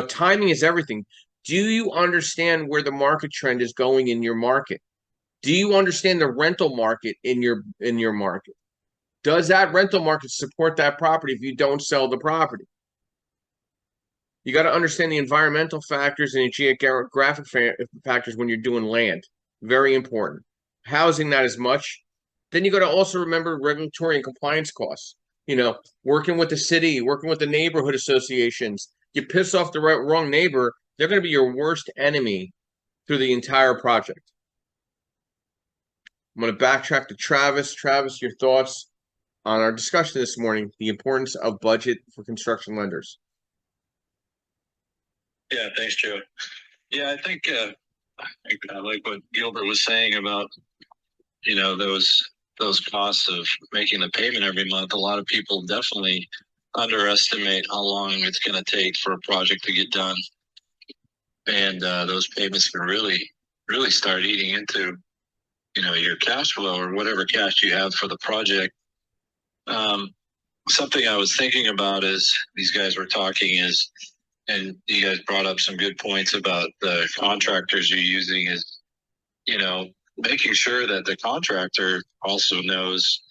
Timing is everything. Do you understand where the market trend is going in your market? Do you understand the rental market in your market? Does that rental market support that property if you don't sell the property? You got to understand the environmental factors and the geographic factors when you're doing land. Very important. Housing, not as much. Then you got to also remember regulatory and compliance costs. Working with the city, working with the neighborhood associations. You piss off the wrong neighbor, they're going to be your worst enemy through the entire project. I'm going to backtrack to Travis. Travis, your thoughts on our discussion this morning, the importance of budget for construction lenders. Yeah, thanks, Joe. Yeah, I think I like what Gilbert was saying about, those costs of making the payment every month. A lot of people definitely underestimate how long it's going to take for a project to get done. And those payments can really, really start eating into, your cash flow or whatever cash you have for the project. Something I was thinking about as these guys were talking is, and you guys brought up some good points about the contractors you're using, is, making sure that the contractor also knows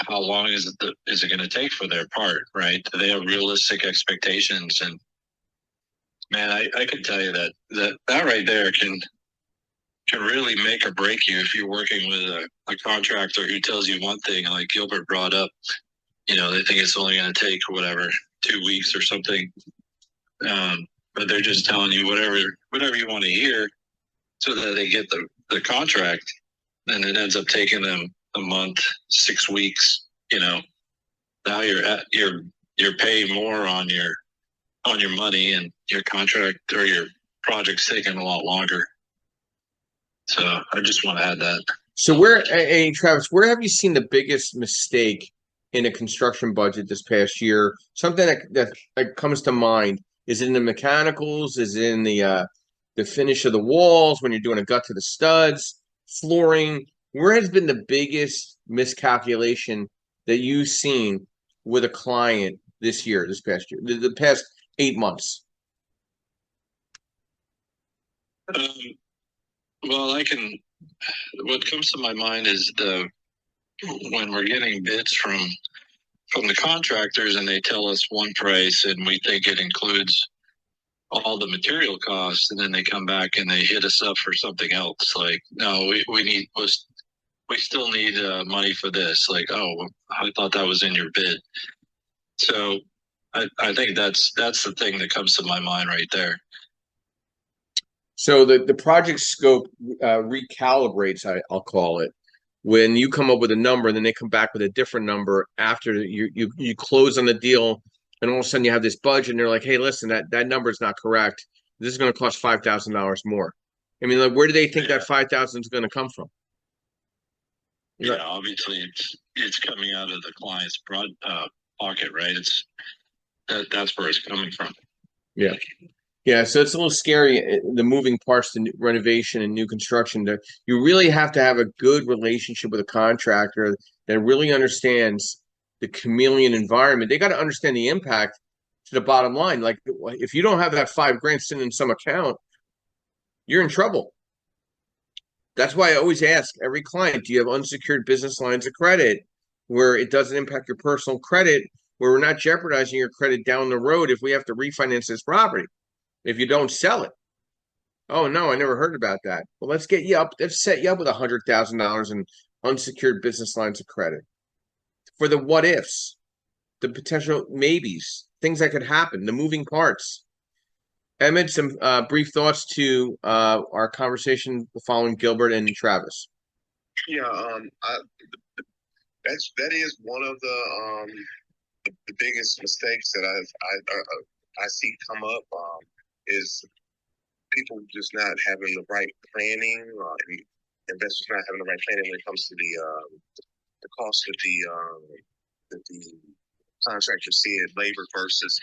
how long is it going to take for their part, right? Do they have realistic expectations? And man, I can tell you that right there can can really make or break you if you're working with a contractor who tells you one thing, like Gilbert brought up. They think it's only going to take whatever 2 weeks or something, but they're just telling you whatever you want to hear, so that they get the contract, and it ends up taking them a month, 6 weeks. Now you're paying more on your money, and your contract or your project's taking a lot longer. So I just want to add that. So Travis, where have you seen the biggest mistake in a construction budget this past year? Something that comes to mind. Is it in the mechanicals? Is it in the finish of the walls when you're doing a gut to the studs, flooring? Where has been the biggest miscalculation that you've seen with a client this past year, the past 8 months? Well, what comes to my mind is when we're getting bids from the contractors, and they tell us one price and we think it includes all the material costs, and then they come back and they hit us up for something else. Like, no, we still need money for this. Like, oh, I thought that was in your bid. So I think that's the thing that comes to my mind right there. So the project scope recalibrates, I'll call it, when you come up with a number and then they come back with a different number after you close on the deal, and all of a sudden you have this budget and they're like, hey, listen, that number is not correct. This is going to cost $5,000 more. I mean, like, where do they think that $5,000 is going to come from? Yeah, obviously it's coming out of the client's pocket, right? That's where it's coming from. Yeah. Yeah, so it's a little scary, the moving parts to renovation and new construction. You really have to have a good relationship with a contractor that really understands the chameleon environment. They got to understand the impact to the bottom line. Like, if you don't have that $5,000 sitting in some account, you're in trouble. That's why I always ask every client, do you have unsecured business lines of credit where it doesn't impact your personal credit, where we're not jeopardizing your credit down the road if we have to refinance this property? If you don't sell it. Oh no, I never heard about that. Well, let's set you up with $100,000 in unsecured business lines of credit for the what ifs, the potential maybes, things that could happen, the moving parts. Emmett, some brief thoughts to our conversation following Gilbert and Travis. Yeah, that is one of the biggest mistakes that I see come up. Is people just not having the right planning, investors not having the right planning when it comes to the cost of the contractor said, labor versus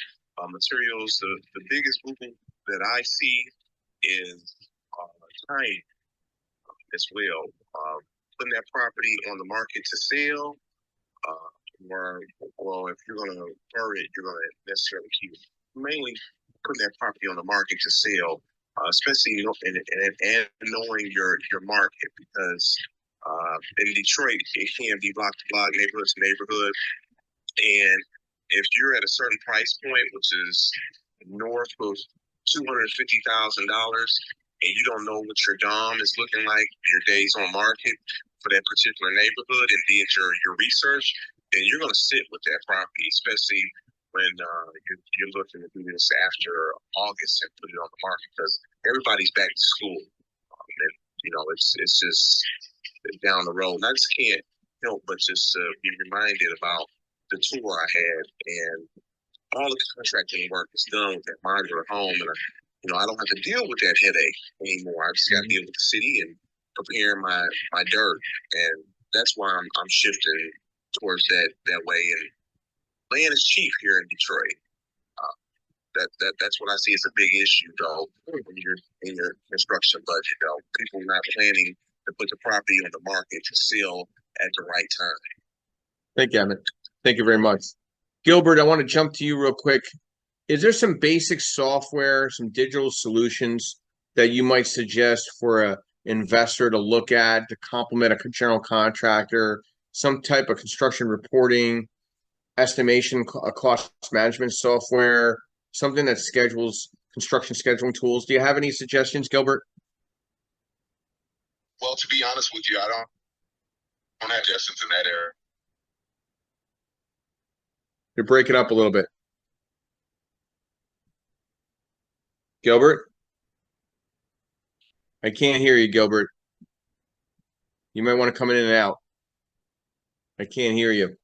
materials. The biggest movement that I see is time as well. Putting that property on the market to sell, or if you're going to burn it, you're going to necessarily keep it. Mainly putting that property on the market to sell, especially and knowing your market, because in Detroit it can be block to block, neighborhood to neighborhood, and if you're at a certain price point, which is north of $250,000, and you don't know what your DOM is looking like, your days on market for that particular neighborhood, and did your research, then you're going to sit with that property, especially when you're looking to do this after August and put it on the market, because everybody's back to school. And, it's just down the road. And I just can't help but just be reminded about the tour I had, and all the contracting work is done with that modular home. And, I don't have to deal with that headache anymore. I just got to deal with the city and prepare my dirt. And that's why I'm shifting towards that way. And land is cheap here in Detroit. That's what I see as a big issue, though, when you're in your construction budget, though. People not planning to put the property on the market to sell at the right time. Thank you, Emmett. Thank you very much. Gilbert, I want to jump to you real quick. Is there some basic software, some digital solutions that you might suggest for an investor to look at to complement a general contractor, some type of construction reporting, estimation, cost management software, something that schedules construction scheduling tools? Do you have any suggestions, Gilbert? Well, to be honest with you, I don't have suggestions in that area. You're breaking up a little bit. Gilbert? I can't hear you, Gilbert. You might want to come in and out. I can't hear you.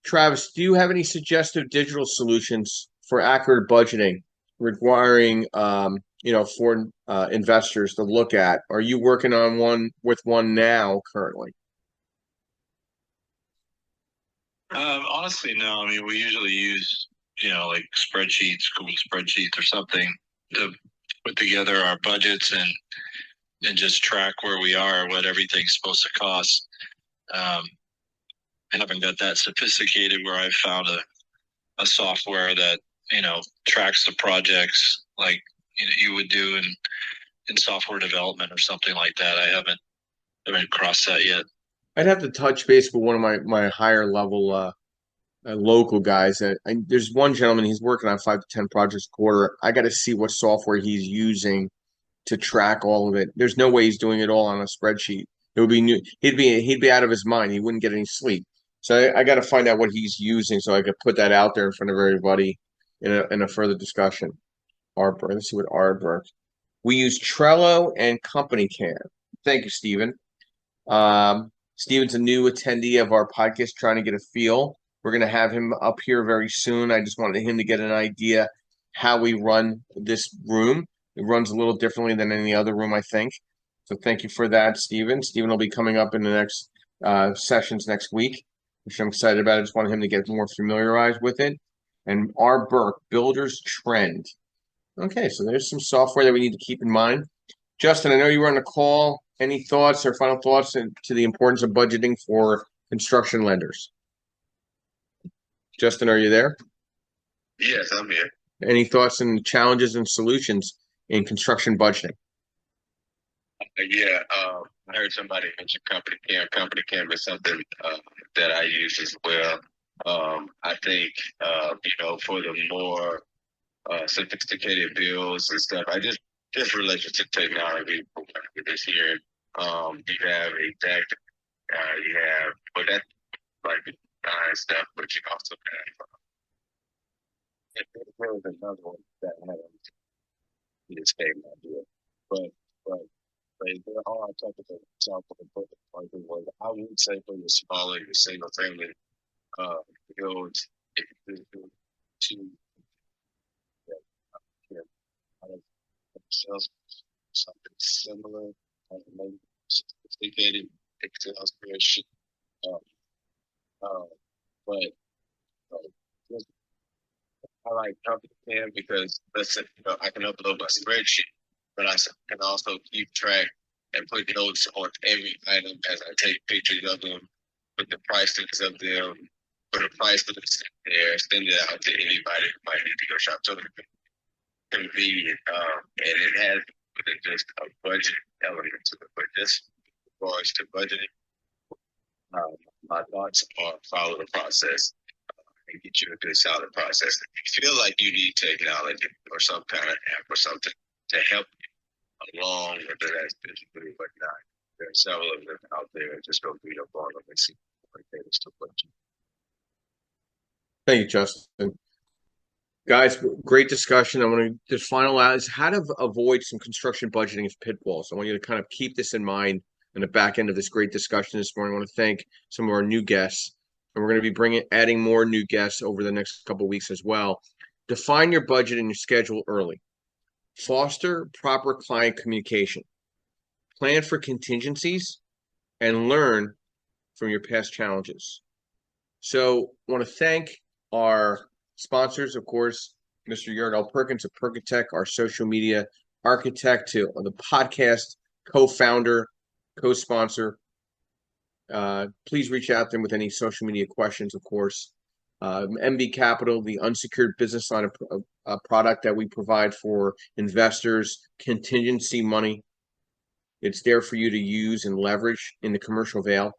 Travis, do you have any suggestive digital solutions for accurate budgeting requiring for investors to look at? Are you working on one now currently? Honestly, no. I mean, we usually use, like spreadsheets, Google spreadsheets or something to put together our budgets and just track where we are, what everything's supposed to cost. I haven't got that sophisticated where I've found a software that, tracks the projects like you would do in software development or something like that. I haven't crossed that yet. I'd have to touch base with one of my higher level local guys. There's one gentleman, he's working on 5 to 10 projects a quarter. I got to see what software he's using to track all of it. There's no way he's doing it all on a spreadsheet. It would be new. He'd be out of his mind. He wouldn't get any sleep. So I got to find out what he's using so I could put that out there in front of everybody in a further discussion. Artwork. Let's see what artwork. We use Trello and Company Can. Thank you, Stephen. Stephen's a new attendee of our podcast, trying to get a feel. We're going to have him up here very soon. I just wanted him to get an idea how we run this room. It runs a little differently than any other room, I think. So thank you for that, Stephen. Stephen will be coming up in the next sessions next week, which I'm excited about. I just wanted him to get more familiarized with it. And R. Burke, Builder's Trend. Okay, so there's some software that we need to keep in mind. Justin, I know you were on the call. Any thoughts or final thoughts to the importance of budgeting for construction lenders? Justin, are you there? Yes, I'm here. Any thoughts and challenges and solutions in construction budgeting? Yeah, I heard somebody mention company cam. Company cam is something that I use as well. I think for the more sophisticated bills and stuff, I just related to technology this year. You have exact, you have, but that's like design stuff, but you also have. There was another one that I had this same idea, but there are technical software but I would say for your smaller, your single family builds, to sales something similar, maybe sophisticated Excel spreadsheet. But just, I like company cam because let's say I can upload my spreadsheet, but I can also keep track and put notes on every item as I take pictures of them, put the prices of them, put a price list there, send it out to anybody who might need to go shop. So it's convenient, and it has just a budget element to it. But just as far as to budgeting, my thoughts are follow the process and get you a good solid process. If you feel like you need technology or some kind of app or something to help you along, whether that's digitally or not, there are several of them out there. Just go read up on them and see what they still put you. Thank you, Justin. Guys, great discussion. I want to just finalize how to avoid some construction budgeting pitfalls. I want you to kind of keep this in mind in the back end of this great discussion this morning. I want to thank some of our new guests, and we're going to be adding more new guests over the next couple of weeks as well. Define your budget and your schedule early. Foster proper client communication. Plan for contingencies and learn from your past challenges. So I want to thank our sponsors, of course, Mr. Yardell Perkins of Perkatech, our social media architect, to the podcast co-founder, co-sponsor. Please reach out to them with any social media questions, of course. MB Capital, the unsecured business line of product that we provide for investors, contingency money. It's there for you to use and leverage in the commercial veil.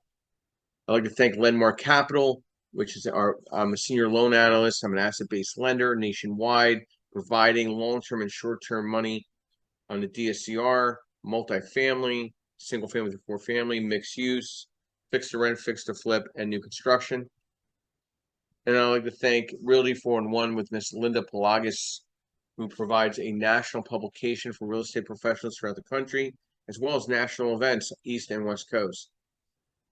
I'd like to thank Lendmark Capital, which is I'm a senior loan analyst. I'm an asset-based lender nationwide, providing long-term and short-term money on the DSCR, multifamily, single family to four family, mixed use, fixed to rent, fixed to flip, and new construction. And I'd like to thank Realty 4-in-1 with Miss Linda Pelagas, who provides a national publication for real estate professionals throughout the country, as well as national events, East and West Coast.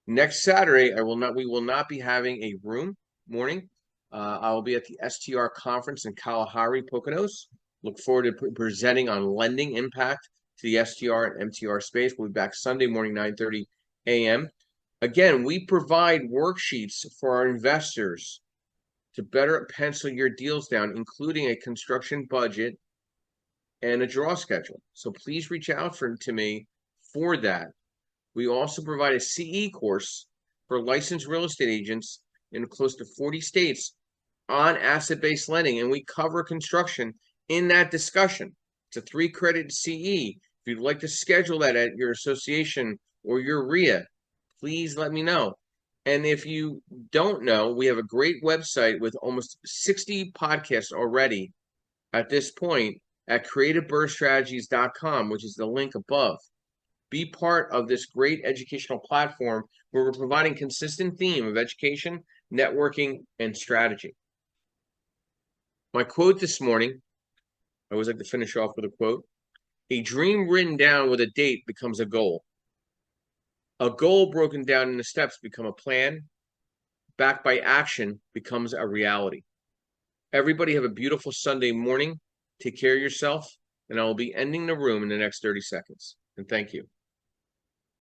Next Saturday, we will not be having a room morning. I will be at the STR conference in Kalahari, Poconos. Look forward to presenting on lending impact to the STR and MTR space. We'll be back Sunday morning, 9:30 a.m. Again, we provide worksheets for our investors to better pencil your deals down, including a construction budget and a draw schedule. So please reach out to me for that. We also provide a CE course for licensed real estate agents in close to 40 states on asset-based lending, and we cover construction in that discussion. It's a 3-credit CE. If you'd like to schedule that at your association or your RIA, please let me know. And if you don't know, we have a great website with almost 60 podcasts already at this point at creativeburststrategies.com, which is the link above. Be part of this great educational platform where we're providing consistent theme of education, networking, and strategy. My quote this morning, I always like to finish off with a quote. A dream written down with a date becomes a goal. A goal broken down into steps become a plan. Backed by action becomes a reality. Everybody have a beautiful Sunday morning. Take care of yourself, and I will be ending the room in the next 30 seconds. And thank you.